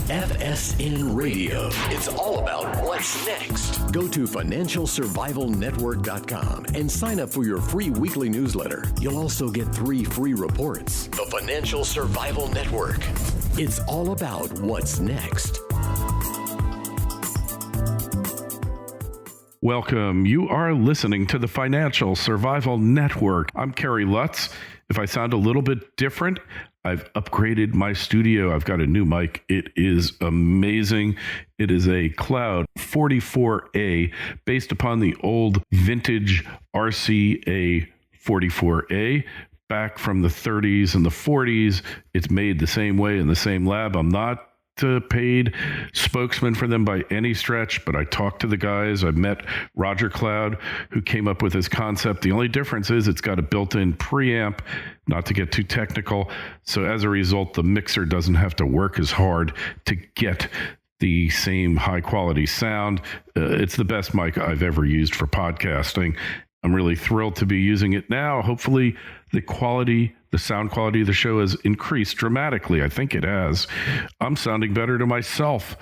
FSN Radio. It's all about what's next. Go to financialsurvivalnetwork.com and sign up for your free weekly newsletter. You'll also get 3 free reports. The Financial Survival Network. It's all about what's next. Welcome. You are listening to the Financial Survival Network. I'm Kerry Lutz. If I sound a little bit different, I've upgraded my studio. I've got a new mic. It is amazing. It is a Cloud 44A based upon the old vintage RCA 44A back from the 30s and the 40s. It's made the same way in the same lab. I'm not a paid spokesman for them by any stretch, but I talked to the guys. I met Roger Cloud, who came up with this concept. The only difference is it's got a built-in preamp, not to get too technical. So as a result, the mixer doesn't have to work as hard to get the same high quality sound. It's the best mic I've ever used for podcasting. I'm really thrilled to be using it now. Hopefully the sound quality of the show has increased dramatically. I think it has. I'm sounding better to myself,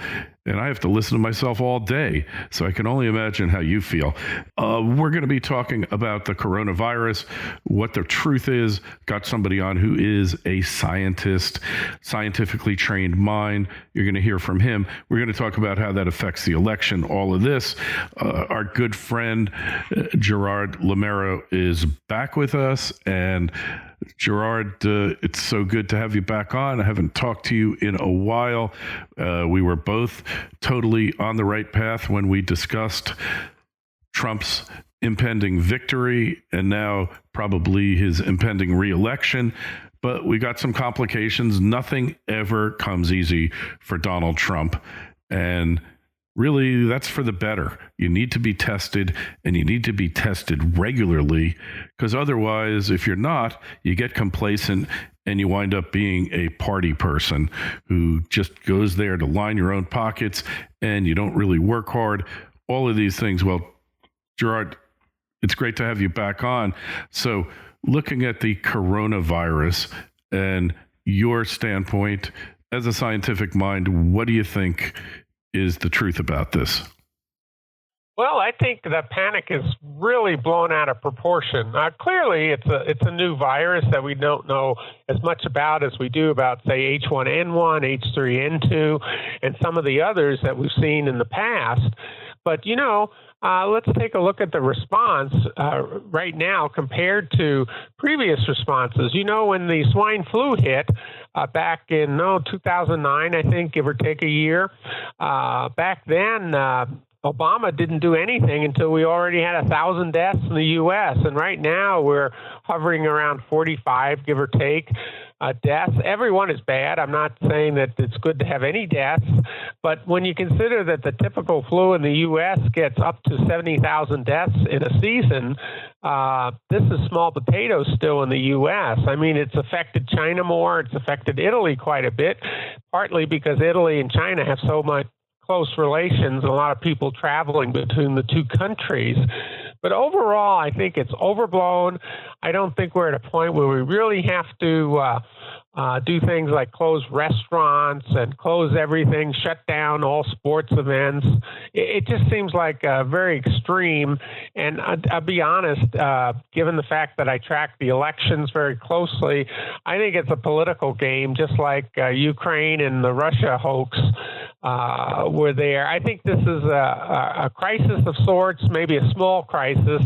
and I have to listen to myself all day, so I can only imagine how you feel. We're going to be talking about the coronavirus, what the truth is. Got somebody on who is a scientist, scientifically trained mind. You're going to hear from him. We're going to talk about how that affects the election, all of this. Our good friend, Gerard Lameiro, is back with us, and Gerard, it's so good to have you back on. I haven't talked to you in a while. We were both totally on the right path when we discussed Trump's impending victory and now probably his impending re-election. But we got some complications. Nothing ever comes easy for Donald Trump. And really, that's for the better. You need to be tested, and you need to be tested regularly, because otherwise, if you're not, you get complacent and you wind up being a party person who just goes there to line your own pockets, and you don't really work hard. All of these things. Well, Gerard, it's great to have you back on. So looking at the coronavirus and your standpoint as a scientific mind, what do you think is the truth about this? Well, I think the panic is really blown out of proportion. Clearly, it's a new virus that we don't know as much about as we do about, say, H1N1, H3N2, and some of the others that we've seen in the past. But, let's take a look at the response right now compared to previous responses. When the swine flu hit back in 2009, I think, give or take a year, back then, Obama didn't do anything until we already had 1,000 deaths in the U.S. And right now we're hovering around 45, give or take, deaths. Everyone is bad. I'm not saying that it's good to have any deaths, but when you consider that the typical flu in the U.S. gets up to 70,000 deaths in a season, this is small potatoes still in the U.S. I mean, it's affected China more. It's affected Italy quite a bit, partly because Italy and China have so much close relations, a lot of people traveling between the two countries. But overall, I think it's overblown. I don't think we're at a point where we really have to do things like close restaurants and close everything, shut down all sports events. It just seems like very extreme. And I'll be honest, given the fact that I track the elections very closely, I think it's a political game, just like Ukraine and the Russia hoax were there. I think this is a crisis of sorts, maybe a small crisis,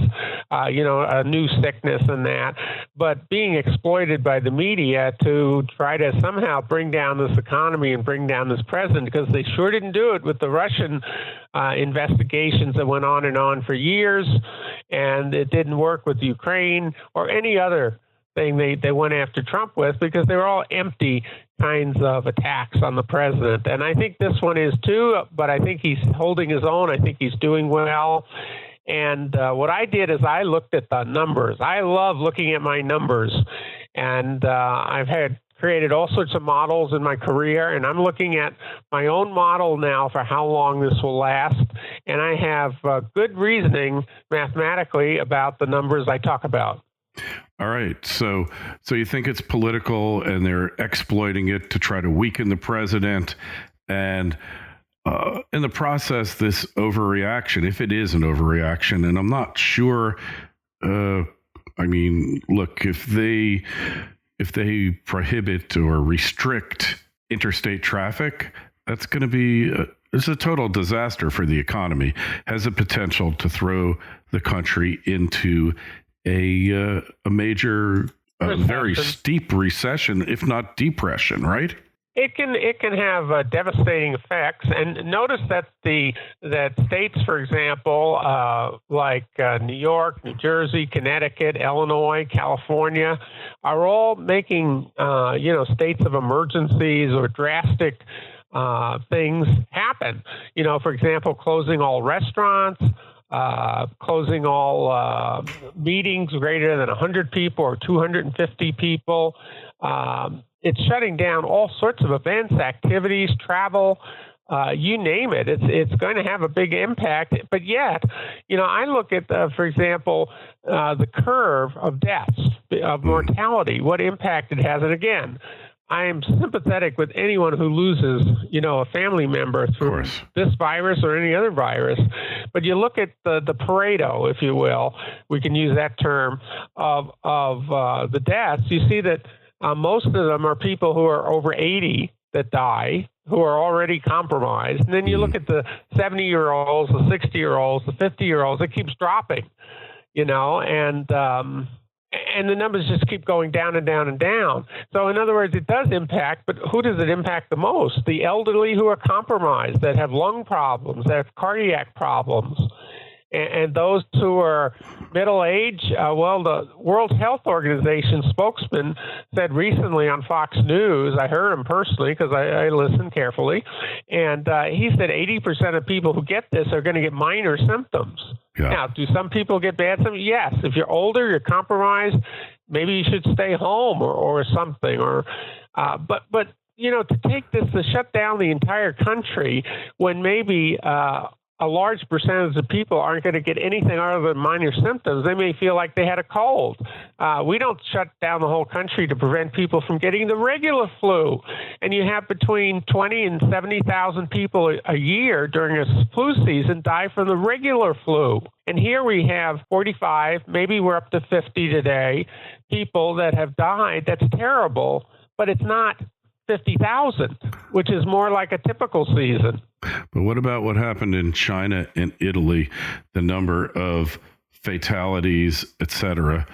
a new sickness and that, but being exploited by the media to try to somehow bring down this economy and bring down this president, because they sure didn't do it with the Russian investigations that went on for years, and it didn't work with Ukraine or any other thing they went after Trump with, because they were all empty kinds of attacks on the president. And I think this one is too, but I think he's holding his own. I think he's doing well. And what I did is I looked at the numbers. I love looking at my numbers. And I've created all sorts of models in my career, and I'm looking at my own model now for how long this will last. And I have good reasoning mathematically about the numbers I talk about. All right. So you think it's political and they're exploiting it to try to weaken the president. And in the process, this overreaction, if it is an overreaction, and I'm not sure, look, if they prohibit or restrict interstate traffic, that's going to be it's a total disaster for the economy. Has the potential to throw the country into a major, very steep recession, if not depression, right? It can have devastating effects, and notice that that states, for example, like New York, New Jersey, Connecticut, Illinois, California, are all making states of emergencies or drastic things happen. For example, closing all restaurants, closing all meetings greater than 100 people or 250 people. It's shutting down all sorts of events, activities, travel, you name it. It's going to have a big impact. But yet, I look at, for example, the curve of deaths, of mortality, what impact it has. And again, I am sympathetic with anyone who loses, a family member through this virus or any other virus. But you look at the Pareto, if you will, we can use that term, of the deaths, you see that most of them are people who are over 80 that die, who are already compromised. And then you look at the 70-year-olds, the 60-year-olds, the 50-year-olds, it keeps dropping, and the numbers just keep going down and down and down. So in other words, it does impact, but who does it impact the most? The elderly who are compromised, that have lung problems, that have cardiac problems. And those who are middle-aged, the World Health Organization spokesman said recently on Fox News, I heard him personally because I listen carefully, and he said 80% of people who get this are going to get minor symptoms. Yeah. Now, do some people get bad symptoms? Yes. If you're older, you're compromised, maybe you should stay home or something. But to take this to shut down the entire country when maybe a large percentage of people aren't going to get anything other than minor symptoms. They may feel like they had a cold. We don't shut down the whole country to prevent people from getting the regular flu. And you have between 20 and 70,000 people a year during a flu season die from the regular flu. And here we have 45, maybe we're up to 50 today, people that have died. That's terrible, but it's not 50,000, which is more like a typical season. But what about what happened in China and Italy, the number of fatalities, etc.?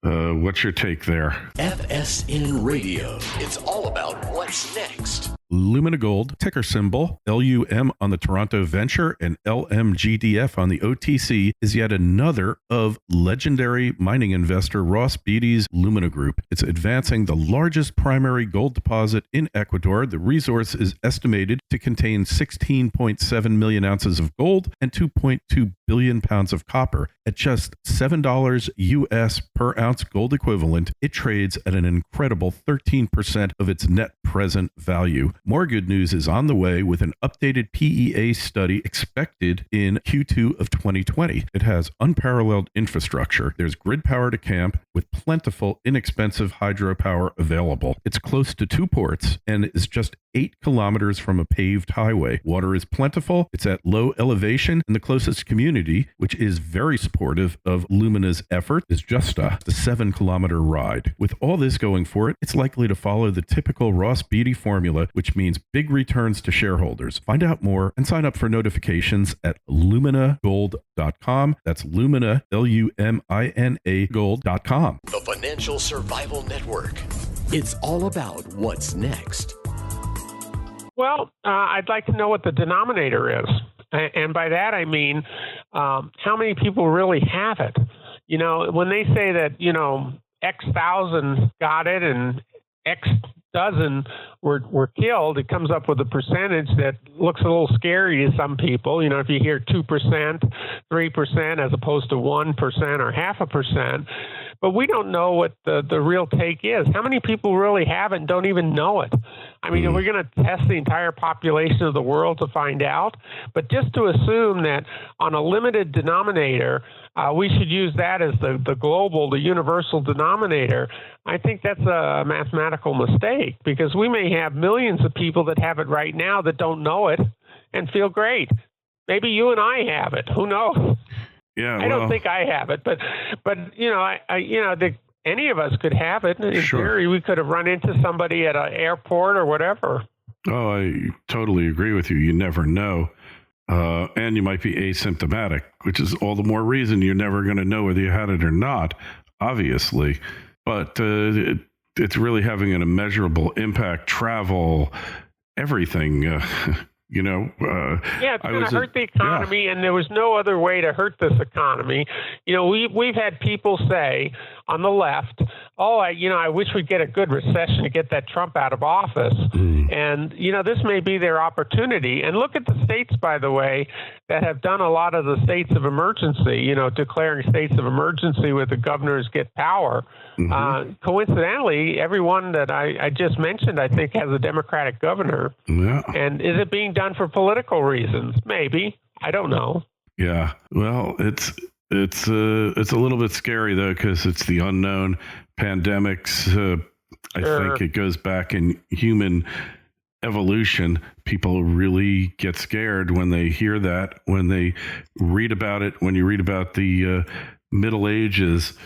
What's your take there? FSN Radio. It's all about what's next. Lumina Gold, ticker symbol LUM on the Toronto Venture and LMGDF on the OTC, is yet another of legendary mining investor Ross Beaty's Lumina Group. It's advancing the largest primary gold deposit in Ecuador. The resource is estimated to contain 16.7 million ounces of gold and 2.2 billion pounds of copper. At just $7 US per ounce gold equivalent, it trades at an incredible 13% of its net present value. More good news is on the way with an updated PEA study expected in Q2 of 2020. It has unparalleled infrastructure. There's grid power to camp with plentiful, inexpensive hydropower available. It's close to 2 ports and is just 8 kilometers from a paved highway. Water is plentiful. It's at low elevation, and the closest community, which is very supportive of Lumina's effort, is just a 7-kilometer ride. With all this going for it, it's likely to follow the typical Ross Beaty formula, which means big returns to shareholders. Find out more and sign up for notifications at luminagold.com. That's Lumina, Lumina gold.com. The Financial Survival Network. It's all about what's next. Well, I'd like to know what the denominator is. And by that, I mean, how many people really have it? When they say that, X thousand got it and X dozen were killed, it comes up with a percentage that looks a little scary to some people. If you hear 2%, 3%, as opposed to 1% or 0.5%. But we don't know what the real take is. How many people really have it and don't even know it? I mean, we're going to test the entire population of the world to find out. But just to assume that on a limited denominator, we should use that as the global, the universal denominator, I think that's a mathematical mistake, because we may have millions of people that have it right now that don't know it and feel great. Maybe you and I have it. Who knows? Yeah, I don't think I have it, but any of us could have it. In theory, we could have run into somebody at an airport or whatever. Oh, I totally agree with you. You never know. And you might be asymptomatic, which is all the more reason you're never going to know whether you had it or not, obviously. But it's really having an immeasurable impact, travel, everything. It's going to hurt the economy, and there was no other way to hurt this economy. We've had people say on the left, I wish we'd get a good recession to get that Trump out of office. And, this may be their opportunity. And look at the states, by the way, that have done a lot of the states of emergency, declaring states of emergency where the governors get power. Coincidentally, everyone that I just mentioned, I think, has a Democratic governor. Yeah. And is it being done for political reasons? Maybe. I don't know. Yeah. Well, it's a little bit scary, though, because it's the unknown. Pandemics, I think it goes back in human evolution. People really get scared when they hear that, when they read about it. When you read about the Middle Ages,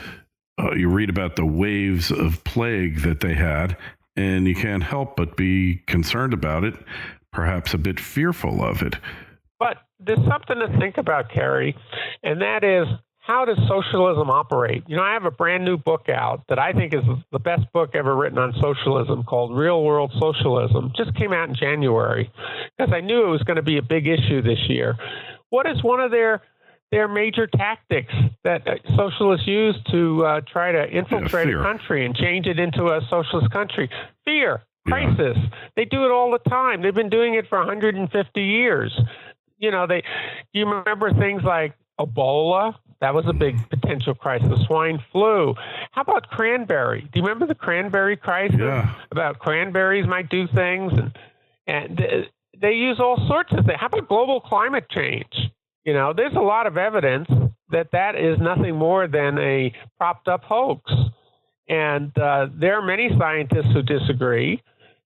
you read about the waves of plague that they had, and you can't help but be concerned about it, perhaps a bit fearful of it. But there's something to think about, Kerry, and that is, how does socialism operate? I have a brand new book out that I think is the best book ever written on socialism, called Real World Socialism. Just came out in January, because I knew it was going to be a big issue this year. What is one of their major tactics that socialists use to try to infiltrate a country and change it into a socialist country? Fear, crisis. Yeah. They do it all the time. They've been doing it for 150 years. You remember things like Ebola? That was a big potential crisis. Swine flu. How about cranberry? Do you remember the cranberry crisis? Yeah. About cranberries might do things, and they use all sorts of things. How about global climate change? There's a lot of evidence that is nothing more than a propped up hoax. And there are many scientists who disagree,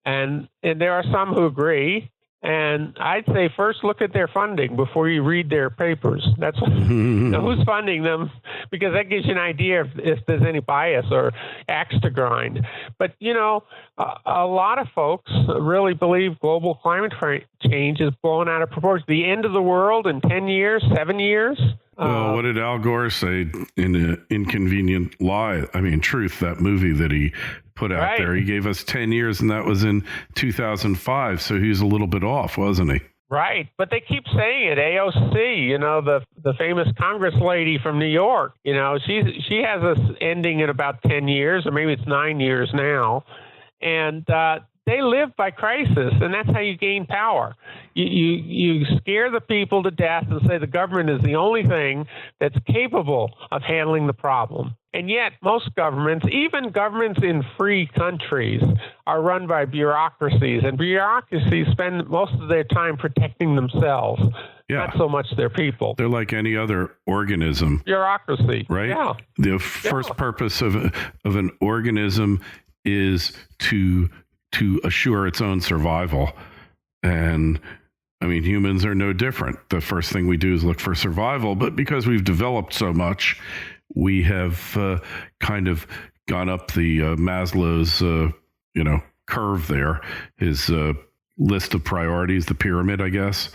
and there are some who agree. And I'd say first look at their funding before you read their papers. That's who's funding them, because that gives you an idea if there's any bias or axe to grind. But, a lot of folks really believe global climate change is blown out of proportion. The end of the world in 10 years, 7 years. Well, what did Al Gore say in Inconvenient Lie? I mean, Truth, that movie that he put out there. He gave us 10 years, and that was in 2005. So he was a little bit off, wasn't he? Right. But they keep saying it. AOC, the famous Congress lady from New York, she has us ending in about 10 years, or maybe it's 9 years now. And they live by crisis, and that's how you gain power. You scare the people to death and say the government is the only thing that's capable of handling the problem. And yet, most governments, even governments in free countries, are run by bureaucracies, and bureaucracies spend most of their time protecting themselves, not so much their people. They're like any other organism. Bureaucracy, right? Yeah. The first purpose of an organism is to assure its own survival. And I mean, humans are no different. The first thing we do is look for survival, but because we've developed so much, we have kind of gone up the Maslow's, curve there, his list of priorities, the pyramid, I guess.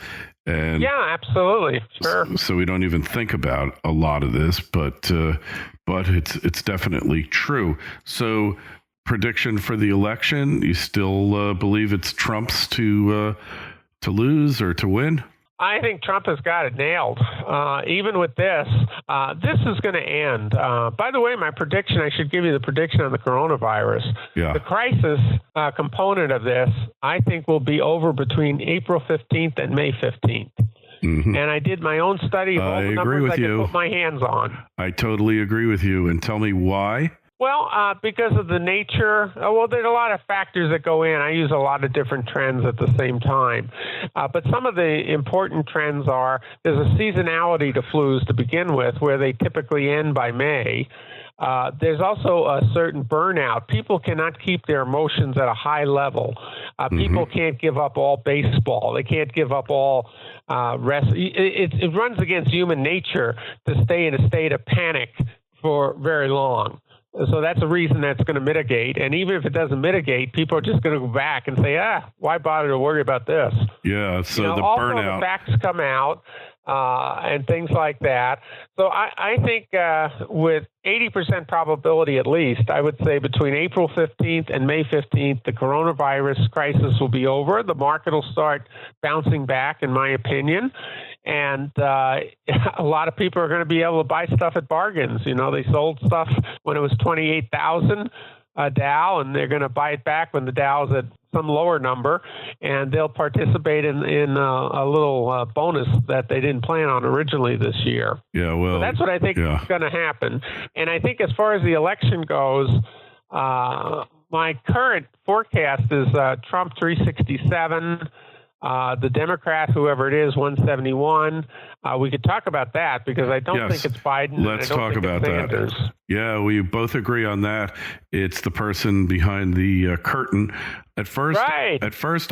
And yeah, absolutely. Sure. So we don't even think about a lot of this, but it's definitely true. So prediction for the election, you still believe it's Trump's to lose or to win? I think Trump has got it nailed. Even with this is going to end. By the way, my prediction, I should give you the prediction on the coronavirus. Yeah. The crisis component of this, I think, will be over between April 15th and May 15th. Mm-hmm. And I did my own study of all the numbers I could put my hands on. I totally agree with you. And tell me why. Well, because of the nature, there's a lot of factors that go in. I use a lot of different trends at the same time. But some of the important trends are there's a seasonality to flus to begin with, where they typically end by May. There's also a certain burnout. People cannot keep their emotions at a high level. People can't give up all baseball. They can't give up all rest. It runs against human nature to stay in a state of panic for very long. So that's a reason that's going to mitigate. And even if it doesn't mitigate, people are just going to go back and say, why bother to worry about this? Yeah, so the also burnout. The facts come out and things like that. So I think with 80% probability at least, I would say between April 15th and May 15th, the coronavirus crisis will be over. The market will start bouncing back, in my opinion. And a lot of people are going to be able to buy stuff at bargains. They sold stuff when it was 28,000 Dow, and they're going to buy it back when the Dow's at some lower number, and they'll participate in a little bonus that they didn't plan on originally this year. Yeah, well, so that's what I think is going to happen. And I think as far as the election goes, my current forecast is Trump 367. The Democrat, whoever it is, 171. We could talk about that because I don't think it's Biden. Let's talk about that. Yeah, we both agree on that. It's the person behind the curtain. At first,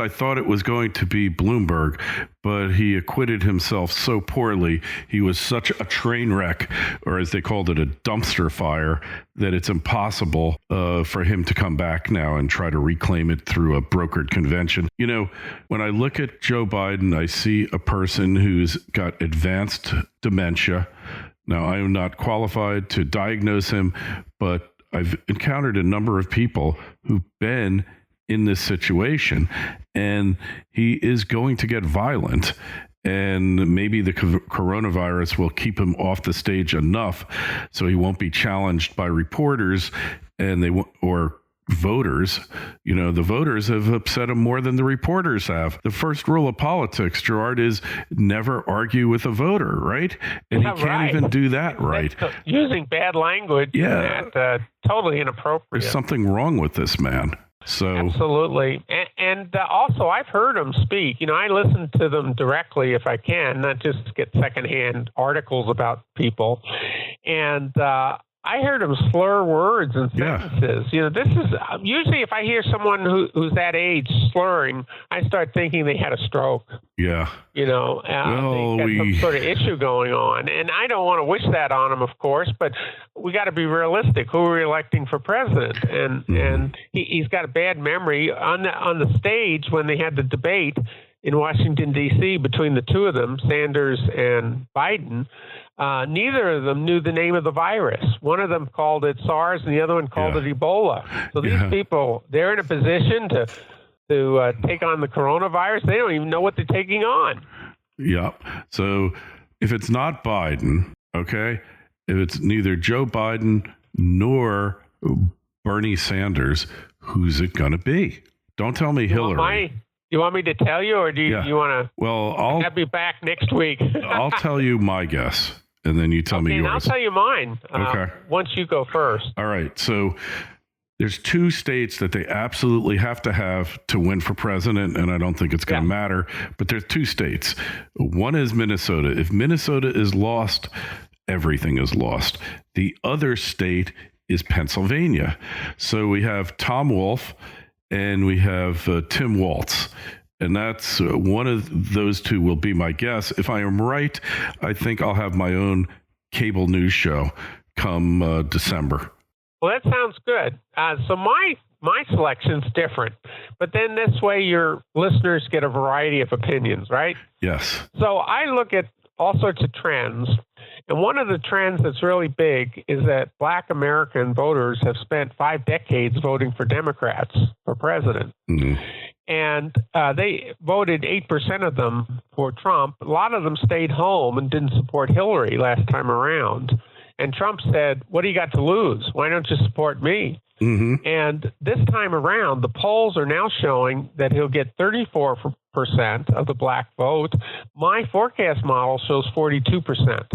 I thought it was going to be Bloomberg, but he acquitted himself so poorly. He was such a train wreck, or as they called it, a dumpster fire, that it's impossible for him to come back now and try to reclaim it through a brokered convention. When I look at Joe Biden, I see a person who's got advanced dementia. Now, I am not qualified to diagnose him, but I've encountered a number of people who've been in this situation, and he is going to get violent. And maybe the coronavirus will keep him off the stage enough so he won't be challenged by reporters or voters. The voters have upset him more than the reporters have. The first rule of politics, Gerard, is never argue with a voter, right? And he can't even do that right. That's using bad language. Yeah. Totally inappropriate. There's something wrong with this man. So absolutely. And also, I've heard them speak. I listen to them directly if I can, not just get secondhand articles about people. And I heard him slur words and sentences. This is usually if I hear someone who's that age slurring, I start thinking they had a stroke. Yeah. They got some sort of issue going on. And I don't want to wish that on them, of course, but we got to be realistic. Who are we electing for president? And he's got a bad memory. On the stage when they had the debate in Washington, D.C., between the two of them, Sanders and Biden, neither of them knew the name of the virus. One of them called it SARS and the other one called it Ebola. So these people, they're in a position to take on the coronavirus. They don't even know what they're taking on. Yep. So if it's not Biden, okay, if it's neither Joe Biden nor Bernie Sanders, who's it going to be? Don't tell me Hillary. You want me to tell you, or do you want to? Well, I'll be back next week. I'll tell you my guess, and then you tell me yours. And I'll tell you mine. Okay. Once you go first. All right. So there's two states that they absolutely have to win for president, and I don't think it's going to matter. But there's two states. One is Minnesota. If Minnesota is lost, everything is lost. The other state is Pennsylvania. So we have Tom Wolfe. And we have Tim Waltz. And that's one of those two will be my guess. If I am right, I think I'll have my own cable news show come December. Well, that sounds good. So my selection's different. But then this way your listeners get a variety of opinions, right? Yes. So I look at all sorts of trends. And one of the trends that's really big is that Black American voters have spent 5 decades voting for Democrats for president. Mm-hmm. And they voted 8% of them for Trump. A lot of them stayed home and didn't support Hillary last time around. And Trump said, what do you got to lose? Why don't you support me? Mm-hmm. And this time around, the polls are now showing that he'll get 34% of the black vote. My forecast model shows 42%.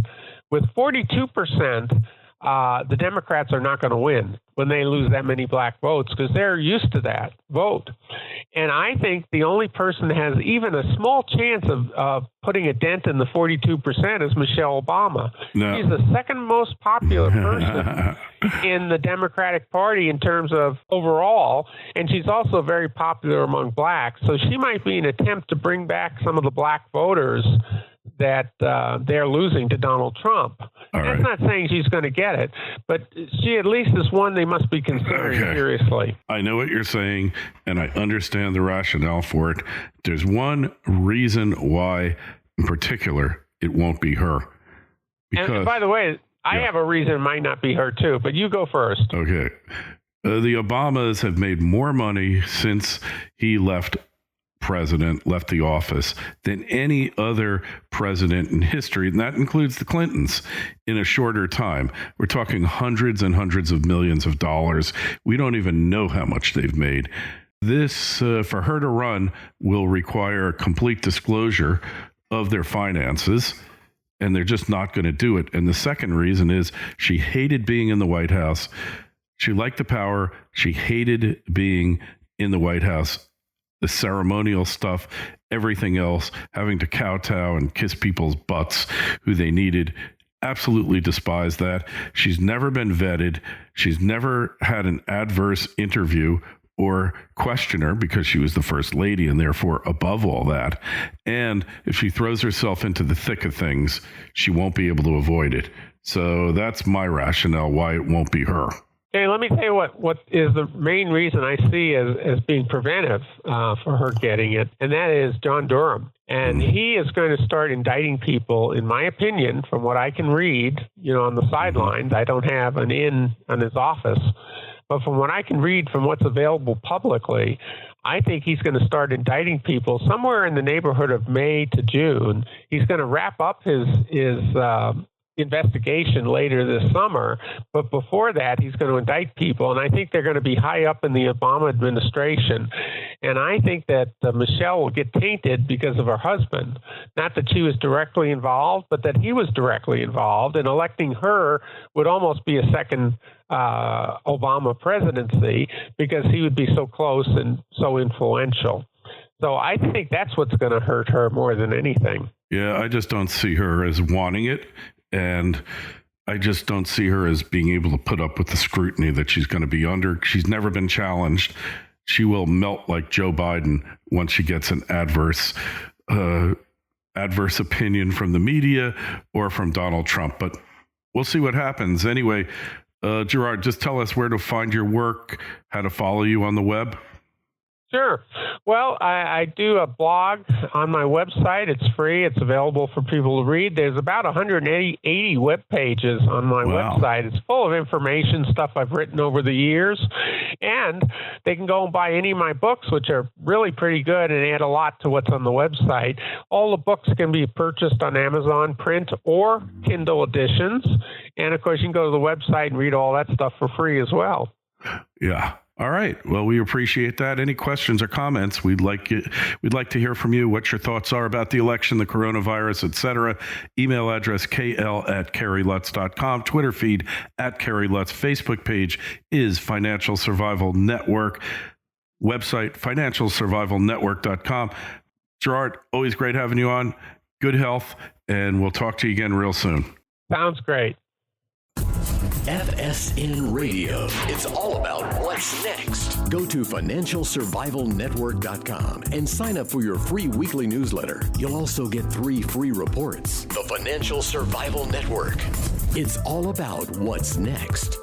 With 42%, the Democrats are not going to win when they lose that many black votes because they're used to that vote. And I think the only person that has even a small chance of putting a dent in the 42% is Michelle Obama. No. She's the second most popular person in the Democratic Party in terms of overall, and she's also very popular among blacks. So she might be an attempt to bring back some of the black voters that they're losing to Donald Trump. That's not saying she's going to get it, but she at least is one they must be considering seriously. I know what you're saying, and I understand the rationale for it. There's one reason why, in particular, it won't be her. Because, and by the way, I have a reason it might not be her, too, but you go first. Okay. The Obamas have made more money since he left the office than any other president in history, and that includes the Clintons, in a shorter time. We're talking hundreds and hundreds of millions of dollars. We don't even know how much they've made. This, for her to run, will require complete disclosure of their finances, and they're just not going to do it. And the second reason is she hated being in the White House. She liked the power. She hated being in the White House. The ceremonial stuff, everything else, having to kowtow and kiss people's butts who they needed, absolutely despised that. She's never been vetted. She's never had an adverse interview or questioner because she was the first lady and therefore above all that. And if she throws herself into the thick of things, she won't be able to avoid it. So that's my rationale why it won't be her. Okay, let me tell you what is the main reason I see as being preventive for her getting it, and that is John Durham. And he is going to start indicting people, in my opinion, from what I can read, on the sidelines. I don't have an in on his office. But from what I can read from what's available publicly, I think he's going to start indicting people somewhere in the neighborhood of May to June. He's going to wrap up his investigation later this summer, but before that, he's going to indict people, and I think they're going to be high up in the Obama administration. And I think that Michelle will get tainted because of her husband. Not that she was directly involved, but that he was directly involved, and electing her would almost be a second Obama presidency because he would be so close and so influential. So I think that's what's going to hurt her more than anything. Yeah, I just don't see her as wanting it. And I just don't see her as being able to put up with the scrutiny that she's going to be under. She's never been challenged. She will melt like Joe Biden once she gets an adverse opinion from the media or from Donald Trump. But we'll see what happens. Anyway, Gerard, just tell us where to find your work, how to follow you on the web. Sure. Well, I do a blog on my website. It's free. It's available for people to read. There's about 180 web pages on my website. It's full of information, stuff I've written over the years. And they can go and buy any of my books, which are really pretty good and add a lot to what's on the website. All the books can be purchased on Amazon print or Kindle editions. And, of course, you can go to the website and read all that stuff for free as well. Yeah. All right. Well, we appreciate that. Any questions or comments? We'd like to hear from you what your thoughts are about the election, the coronavirus, etc. Email address kl@kerrylutz.com. Twitter feed @KerryLutz. Facebook page is Financial Survival Network. Website financialsurvivalnetwork.com. Gerard, always great having you on. Good health, and we'll talk to you again real soon. Sounds great. FSN Radio. It's all about what's next. Go to financialsurvivalnetwork.com and sign up for your free weekly newsletter. You'll also get 3 free reports. The Financial Survival Network. It's all about what's next.